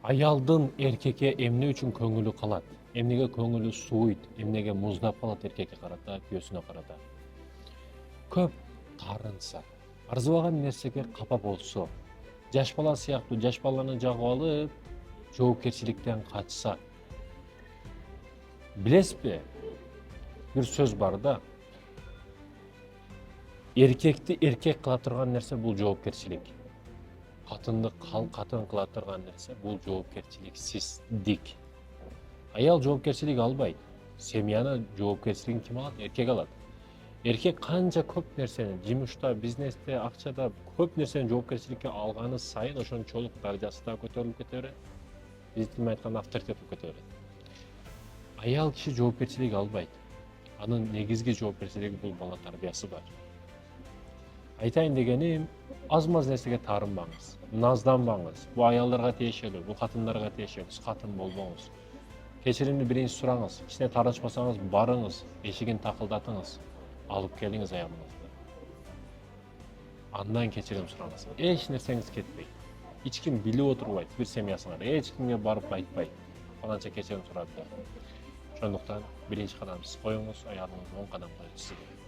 Аялдын эркекке эмне үчүн көңүлү калат? Эмнеге көңүлү сууйт? Эмнеге муздап калат эркекке карата, күйөөсүнө карата? Көп таарынса, арзыбаган нерсеге капа болсо, жаш бала сыяктуу жаш баланы жагып алып, жоопкерчиликтен качса. Билесизби? Бир сөз бар да. Эркекти эркек кыла турган нерсе бул жоопкерчилик. Катынды катын кыла турган нерсе бул жоопкерчиликсиздик. Аял жоопкерчилик албайт. Семьяны жоопкерчилигин ким алат? Эркек алат. Эркек канча көп нерсени жумушта, бизнесте, акчада көп нерсени жоопкерчиликке алганы сайын ошончолук даражасы да көтөрүлүп кете берет. Биз тилмен айтканда авторитет болуп кете берет. Аял киши жоопкерчилик албайт. Анын негизги жоопкерчилиги бул бала тарбиясы бар. Айтайын дегеним, аз-маз нерсеге таарынбаңыз, назданбаңыз. Бул аялдарга тиешелүү, бул катындарга тиешелүү. Сиз катын болбоңуз. Кечиримди биринчи сураңыз. Ичине таанышпасаңыз барыңыз, эшигин такылдатыңыз, алып келиңиз аялыңызды. Андан кечирим сураңыз. Эч нерсеңиз кетпейт. Эч ким билип отурбайт бир семьясыңар. Эч кимге барып айтпайт. Фаланча кечирим сурады деп. Ошондуктан биринчи кадам сиз коюңуз, аялыңыз 10 кадам коюп сизге.